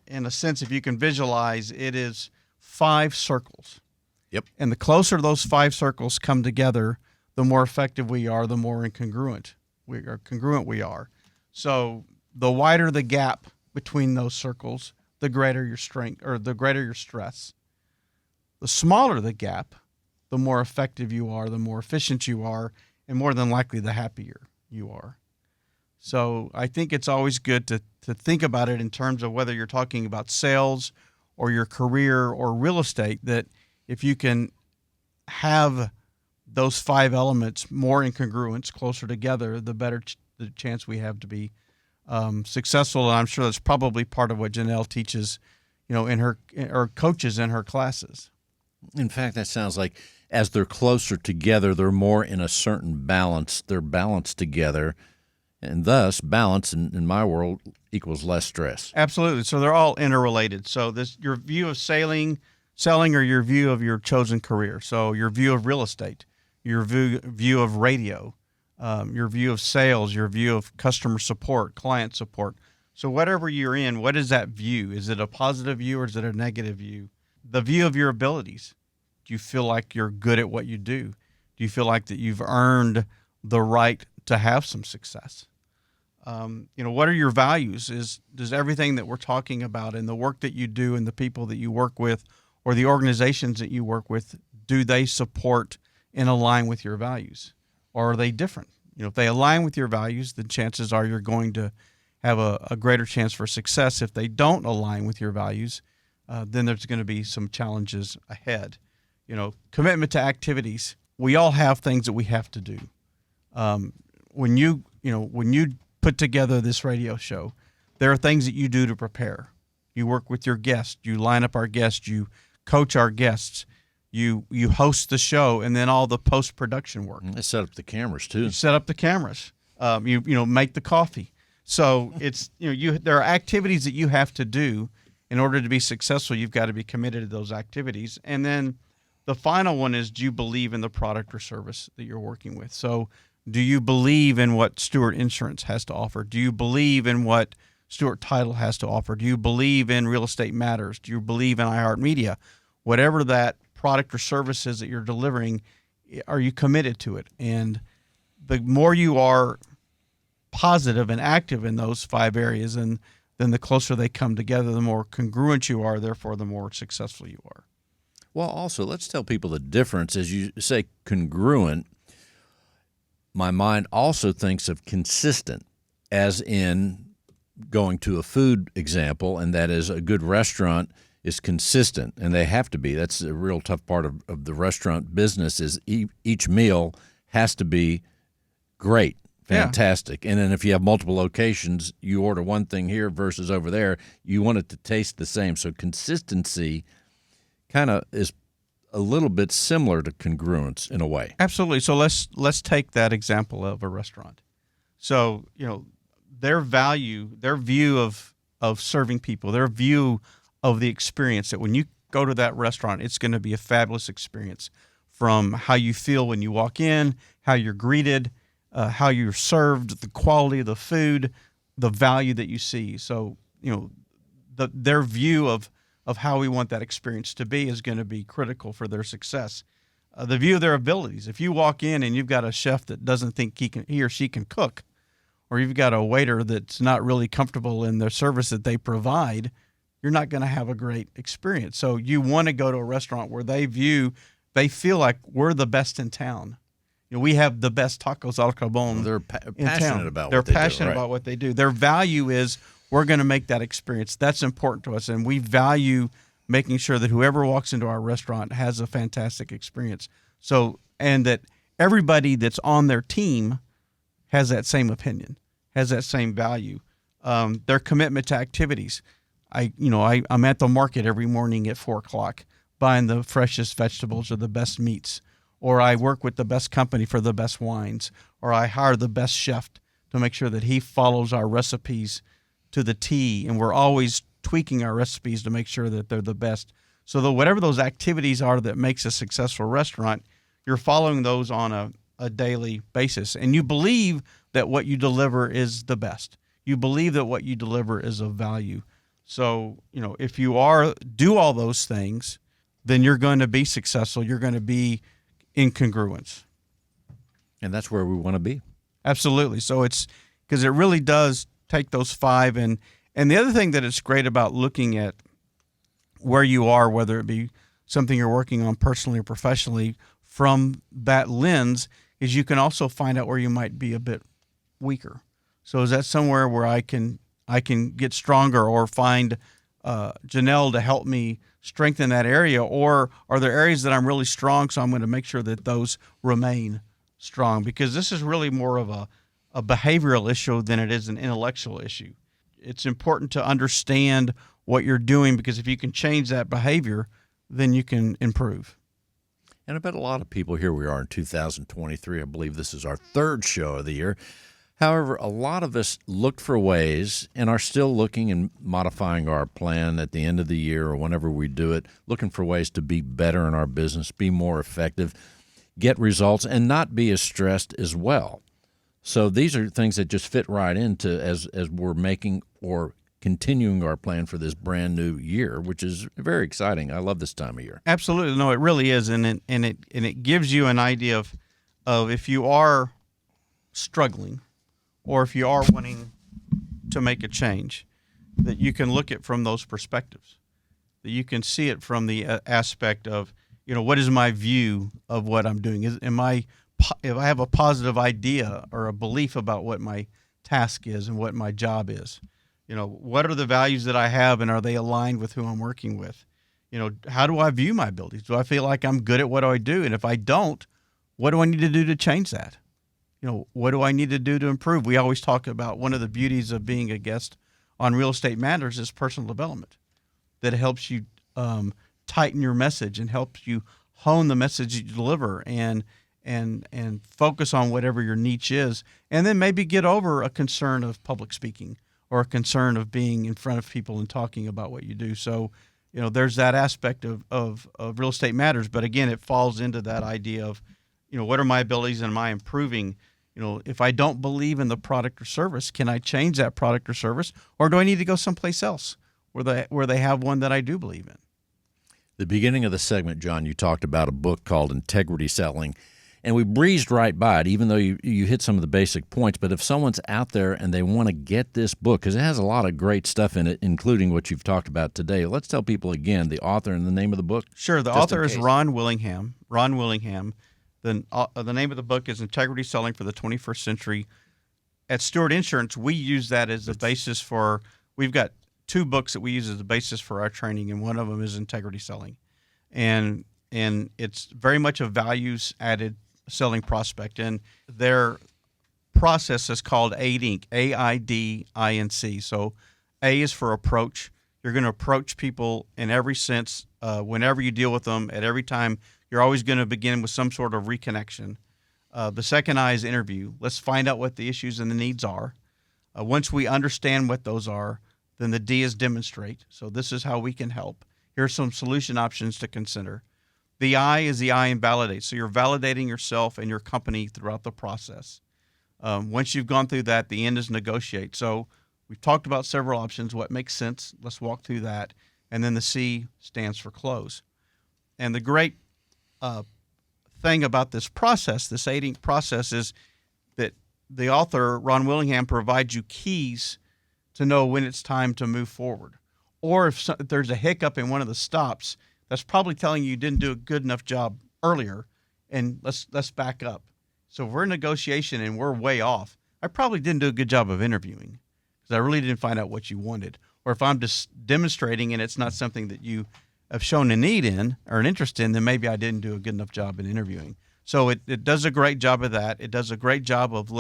In a sense, if you can visualize, it is 5 circles. Yep. And the closer those 5 circles come together, the more effective we are, the more congruent we are. So the wider the gap between those circles, the greater your strength, or the greater your stress. The smaller the gap, the more effective you are, the more efficient you are, and more than likely the happier you are. So I think it's always good to think about it in terms of whether you're talking about sales or your career or real estate, that if you can have those 5 elements more in congruence, closer together, the better the chance we have to be successful. And I'm sure that's probably part of what Janelle teaches, in her or coaches in her classes. In fact, that sounds like as they're closer together, they're more in a certain balance. They're balanced together, and thus balance in my world equals less stress. Absolutely. So they're all interrelated. So your view of selling, or your view of your chosen career. So your view of real estate, your view of radio, your view of sales, your view of customer support, client support. So whatever you're in, what is that view? Is it a positive view or is it a negative view? The view of your abilities. Do you feel like you're good at what you do? Do you feel like that you've earned the right to have some success? What are your values? Does everything that we're talking about and the work that you do and the people that you work with or the organizations that you work with, do they support and align with your values? Or are they different? If they align with your values, then chances are you're going to have a greater chance for success. If they don't align with your values, then there's going to be some challenges ahead. Commitment to activities. We all have things that we have to do. When you put together this radio show, there are things that you do to prepare. You work with your guests. You line up our guests. You coach our guests. You host the show, and then all the post-production work. They set up the cameras too. You set up the cameras. You make the coffee. So it's there are activities that you have to do in order to be successful. You've got to be committed to those activities. And then the final one is, do you believe in the product or service that you're working with? So do you believe in what Stewart Insurance has to offer? Do you believe in what Stewart Title has to offer? Do you believe in Real Estate Matters? Do you believe in iHeartMedia? Whatever that product or service is that you're delivering, are you committed to it? And the more you are positive and active in those 5 areas, and then the closer they come together, the more congruent you are, therefore the more successful you are. Well, also, let's tell people the difference. As you say congruent, my mind also thinks of consistent, as in going to a food example, and that is a good restaurant is consistent, and they have to be. That's a real tough part of the restaurant business, is each meal has to be great, fantastic. Yeah. And then if you have multiple locations, you order one thing here versus over there, you want it to taste the same. So consistency kind of is a little bit similar to congruence in a way. Absolutely. So let's take that example of a restaurant. So, their view of serving people, their view of the experience, that when you go to that restaurant, it's going to be a fabulous experience, from how you feel when you walk in, how you're greeted, how you're served, the quality of the food, the value that you see. So, their view of how we want that experience to be is going to be critical for their success. The view of their abilities. If you walk in and you've got a chef that doesn't think he or she can cook, or you've got a waiter that's not really comfortable in their service that they provide, you're not going to have a great experience. So you want to go to a restaurant where they feel like we're the best in town. We have the best tacos al carbon. They're passionate about They're what they do. passionate about what they do. Their value is we're going to make that experience. That's important to us, and we value making sure that whoever walks into our restaurant has a fantastic experience. So, and that everybody that's on their team has that same opinion, has that same value. Their commitment to activities. I'm at the market every morning at 4:00 buying the freshest vegetables or the best meats, or I work with the best company for the best wines, or I hire the best chef to make sure that he follows our recipes to the T, and we're always tweaking our recipes to make sure that they're the best. So whatever those activities are that makes a successful restaurant, you're following those on a daily basis, and you believe that what you deliver is the best. You believe that what you deliver is of value. So, if you do all those things, then you're going to be successful. You're going to be in congruence. And that's where we want to be. Absolutely. So it's because it really does take those five. And the other thing that it's great about looking at where you are, whether it be something you're working on personally or professionally, from that lens, is you can also find out where you might be a bit weaker. So is that somewhere where I can get stronger, or find Janelle to help me strengthen that area? Or are there areas that I'm really strong, so I'm going to make sure that those remain strong? Because this is really more of a behavioral issue than it is an intellectual issue. It's important to understand what you're doing, because if you can change that behavior, then you can improve. And I bet a lot of people, here we are in 2023, I believe this is our third show of the year. However, a lot of us looked for ways and are still looking and modifying our plan at the end of the year or whenever we do it, looking for ways to be better in our business, be more effective, get results, and not be as stressed as well. So these are things that just fit right into as we're making or continuing our plan for this brand new year, which is very exciting. I love this time of year. Absolutely. No, it really is. And it gives you an idea of if you are struggling, or if you are wanting to make a change, that you can look at from those perspectives, that you can see it from the aspect of, what is my view of what I'm doing? If I have a positive idea or a belief about what my task is and what my job is, what are the values that I have, and are they aligned with who I'm working with? How do I view my abilities? Do I feel like I'm good at what I do? And if I don't, what do I need to do to change that? What do I need to do to improve? We always talk about one of the beauties of being a guest on Real Estate Matters is personal development, that helps you tighten your message and helps you hone the message you deliver and focus on whatever your niche is, and then maybe get over a concern of public speaking or a concern of being in front of people and talking about what you do. So, there's that aspect of Real Estate Matters, but again, it falls into that idea of, what are my abilities and am I improving? If I don't believe in the product or service, can I change that product or service, or do I need to go someplace else where they have one that I do believe in? The beginning of the segment, John, you talked about a book called Integrity Selling, and we breezed right by it, even though you hit some of the basic points. But if someone's out there and they want to get this book, because it has a lot of great stuff in it, including what you've talked about today, let's tell people again the author and the name of the book. Sure. The author is Ron Willingham. Ron Willingham. The name of the book is Integrity Selling for the 21st Century. At Stewart Insurance, we use that as the basis for, we've got two books that we use as the basis for our training, and one of them is Integrity Selling. And it's very much a values-added selling prospect. And their process is called AIDINC, AIDINC. So A is for approach. You're going to approach people in every sense, whenever you deal with them, at every time. You're always going to begin with some sort of reconnection. The second I is interview. Let's find out what the issues and the needs are. Once we understand what those are, then the D is demonstrate. So this is how we can help. Here are some solution options to consider. The I is the I in validate. So you're validating yourself and your company throughout the process. Once you've gone through that, the N is negotiate. So We've talked about several options, what makes sense. Let's walk through that. And then the C stands for close. And the great thing about this process, this 8 process, is that the author, Ron Willingham, provides you keys to know when it's time to move forward. Or if there's a hiccup in one of the stops, that's probably telling you didn't do a good enough job earlier, and let's back up. So if we're in negotiation and we're way off, I probably didn't do a good job of interviewing because I really didn't find out what you wanted. Or if I'm just demonstrating and it's not something that you have shown a need in or an interest in, then maybe I didn't do a good enough job in interviewing. So it does a great job of that. It does a great job of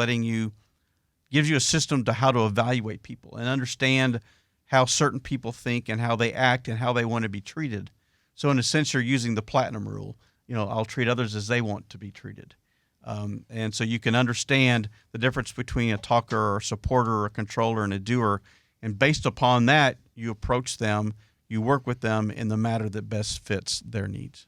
gives you a system to how to evaluate people and understand how certain people think and how they act and how they want to be treated. So in a sense, you're using the platinum rule. I'll treat others as they want to be treated. And so you can understand the difference between a talker or a supporter or a controller and a doer. And based upon that, you approach them, you work with them in the manner that best fits their needs.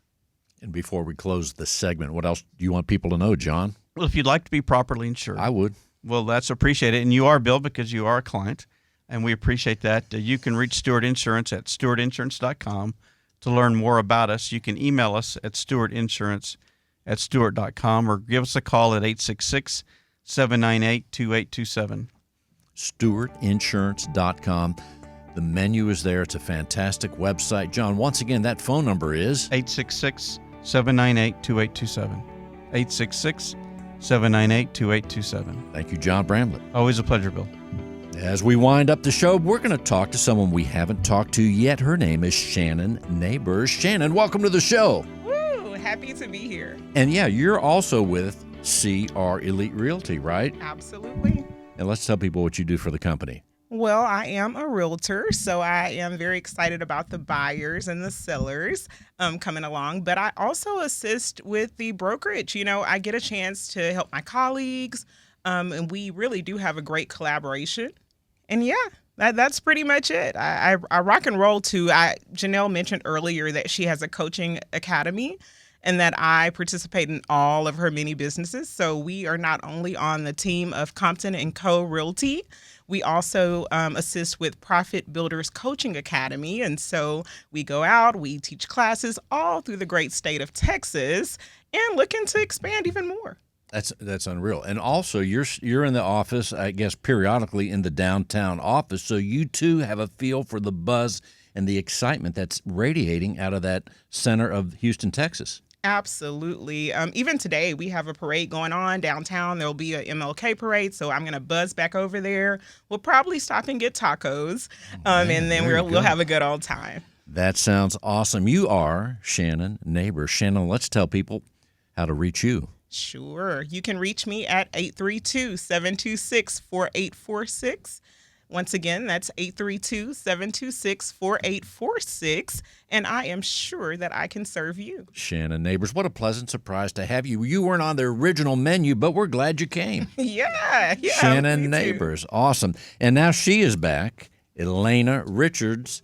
And before we close the segment, what else do you want people to know, John? Well, if you'd like to be properly insured. I would. Well, that's appreciated. And you are, Bill, because you are a client, and we appreciate that. You can reach Stewart Insurance at stewartinsurance.com to learn more about us. You can email us at stewartinsurance@stewart.com or give us a call at 866-798-2827. stewartinsurance.com. The menu is there. It's a fantastic website. John, once again, that phone number is 866-798-2827. 866-798-2827. Thank you, John Bramlett. Always a pleasure, Bill. As we wind up the show, we're going to talk to someone we haven't talked to yet. Her name is Shannon Neighbors. Shannon, welcome to the show. Woo! Happy to be here. And yeah, you're also with CR Elite Realty, right? Absolutely. And let's tell people what you do for the company. Well, I am a realtor, so I am very excited about the buyers and the sellers coming along. But I also assist with the brokerage. I get a chance to help my colleagues, and we really do have a great collaboration. And yeah, that's pretty much it. I rock and roll too. Janelle mentioned earlier that she has a coaching academy and that I participate in all of her mini businesses. So we are not only on the team of Compton & Co. Realty, we also assist with Profit Builders Coaching Academy. And so we go out, we teach classes all through the great state of Texas and looking to expand even more. That's unreal. And also, you're in the office, I guess, periodically in the downtown office, so you too have a feel for the buzz and the excitement that's radiating out of that center of Houston, Texas. Absolutely. Even today, we have a parade going on downtown. There'll be a MLK parade, so I'm going to buzz back over there. We'll probably stop and get tacos, and then we'll have a good old time. That sounds awesome. You are Shannon Neighbors. Shannon, let's tell people how to reach you. Sure. You can reach me at 832-726-4846. Once again, that's 832-726-4846, and I am sure that I can serve you. Shannon Neighbors, what a pleasant surprise to have you. You weren't on the original menu, but we're glad you came. Yeah. Shannon Neighbors, awesome. And now she is back, Elena Richards,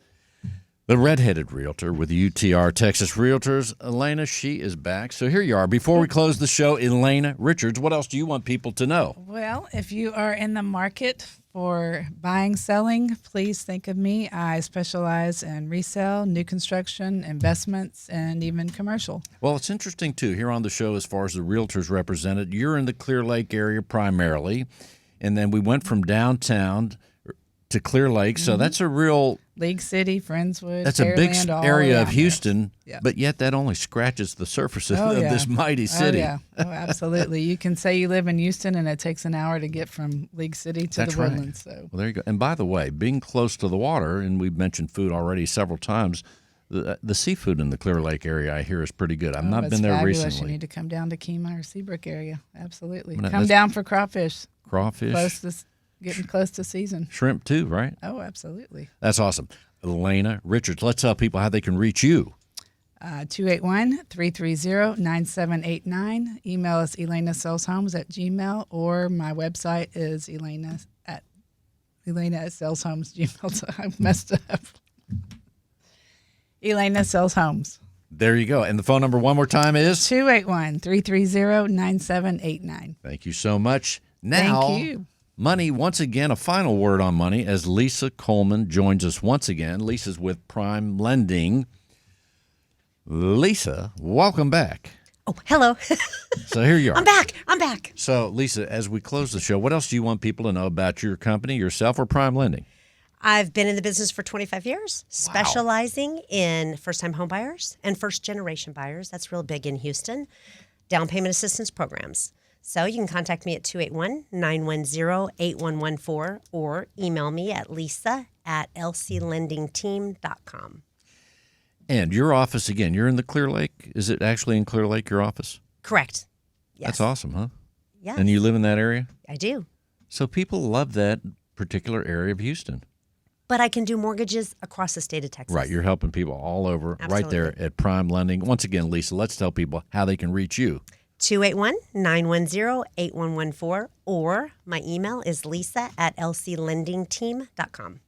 the redheaded realtor with UTR Texas Realtors. Elena, she is back. So here you are. Before we close the show, Elena Richards, what else do you want people to know? Well, if you are in the market for buying, selling, please think of me. I specialize in resale, new construction, investments, and even commercial. Well, it's interesting, too, here on the show as far as the realtors represented. You're in the Clear Lake area primarily, and then we went from downtown to Clear Lake, so that's a real... League City, Friendswood, that's a big area of Houston, yeah. But yet that only scratches the surface of this mighty city. Oh, absolutely. You can say you live in Houston, and it takes an hour to get from League City to that's the right. Woodlands. So. Well, there you go. And by the way, being close to the water, and we've mentioned food already several times, the seafood in the Clear Lake area, I hear, is pretty good. I've not been there fabulous. recently. You need to come down to Kemah or Seabrook area. Absolutely. Come down for crawfish. Getting close to season. Shrimp too, right? Oh, absolutely. That's awesome. Elena Richards, let's tell people how they can reach you. 281-330-9789. Email us ElenaSellsHomes@gmail, or my website is Elena@SellsHomes.gmail. I messed up. Elena Sells Homes. There you go. And the phone number one more time is? 281-330-9789. Thank you so much. Now, thank you. money, once again, a final word on money as Lisa Coleman joins us once again. Lisa's with Prime Lending. Lisa, welcome back. Oh, hello. So here you are. I'm back. So, Lisa, as we close the show, what else do you want people to know about your company, yourself, or Prime Lending? I've been in the business for 25 years, specializing in first-time home buyers and first-generation buyers. That's real big in Houston. Down payment assistance programs. So you can contact me at 281-910-8114 or email me at lisa@lclendingteam.com. And your office, again, you're in the Clear Lake? Is it actually in Clear Lake, your office? Correct. Yes. That's awesome, huh? Yes. And you live in that area? I do. So people love that particular area of Houston. But I can do mortgages across the state of Texas. Right. You're helping people all over right there Absolutely. at Prime Lending. Once again, Lisa, let's tell people how they can reach you. 281-910-8114 or my email is lisa@lclendingteam.com.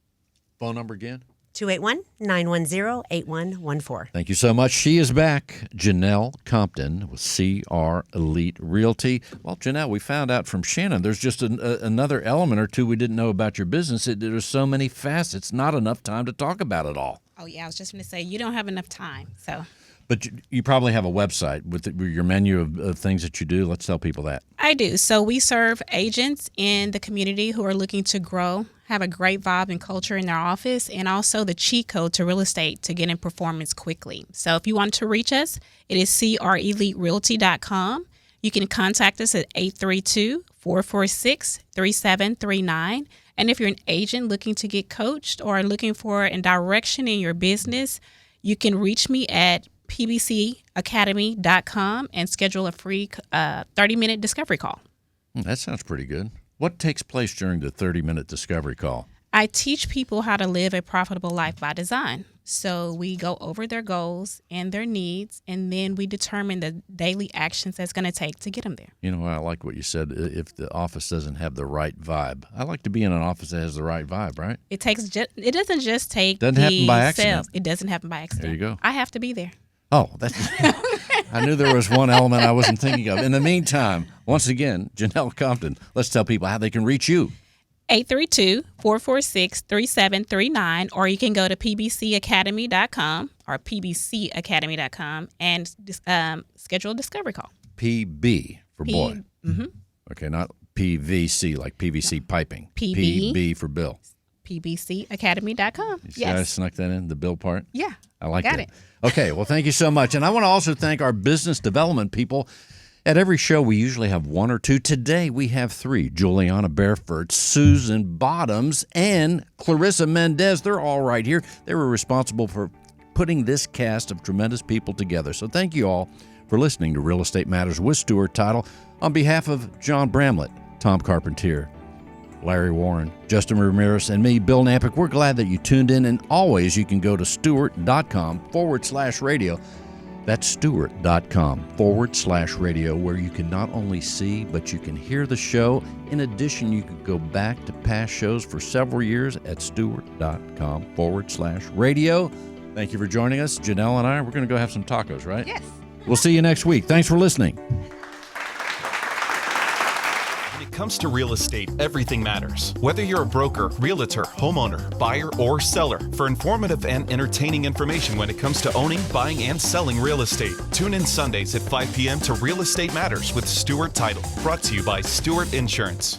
Phone number again? 281-910-8114. Thank you so much. She is back. Janelle Compton with CR Elite Realty. Well, Janelle, we found out from Shannon there's just another element or two we didn't know about your business. There's so many facets, not enough time to talk about it all. Oh, yeah, I was just going to say, you don't have enough time, so. But you probably have a website with your menu of things that you do. Let's tell people that. I do. So we serve agents in the community who are looking to grow, have a great vibe and culture in their office, and also the cheat code to real estate to get in performance quickly. So if you want to reach us, it is creliterealty.com. You can contact us at 832-446-3739. And if you're an agent looking to get coached or looking for a direction in your business, you can reach me at pbcacademy.com and schedule a free 30-minute discovery call. That sounds pretty good. What takes place during the 30-minute discovery call? I teach people how to live a profitable life by design. So we go over their goals and their needs, and then we determine the daily actions that's going to take to get them there. You know, I like what you said. If the office doesn't have the right vibe, I like to be in an office that has the right vibe, right? It doesn't just take doesn't the happen by accident. sales. It doesn't happen by accident. There you go. I have to be there. Oh, that's. I knew there was one element I wasn't thinking of. In the meantime, once again, Janelle Compton, let's tell people how they can reach you. 832-446-3739, or you can go to pbcacademy.com or pbcacademy.com and schedule a discovery call. PB for boy. Mm-hmm. Okay, not PVC like PVC piping. PB for Bill. pbcacademy.com. You see how I snuck that in, the Bill part? Yeah. I like Got that. it. Okay, well, thank you so much. And I want to also thank our business development people. At every show, we usually have one or two. Today, we have three. Juliana Bareford, Susan Bottoms, and Clarissa Mendez. They're all right here. They were responsible for putting this cast of tremendous people together. So thank you all for listening to Real Estate Matters with Stewart Title. On behalf of John Bramlett, Tom Carpentier, Larry Warren, Justin Ramirez, and me, Bill Knapik, we're glad that you tuned in. And always, you can go to stewart.com/radio. That's stewart.com/radio, where you can not only see, but you can hear the show. In addition, you could go back to past shows for several years at stewart.com/radio. Thank you for joining us. Janelle and I, we're going to go have some tacos, right? Yes. We'll see you next week. Thanks for listening. When it comes to real estate, everything matters. Whether you're a broker, realtor, homeowner, buyer, or seller, for informative and entertaining information when it comes to owning, buying, and selling real estate, tune in Sundays at 5 p.m. to Real Estate Matters with Stewart Title, brought to you by Stewart Insurance.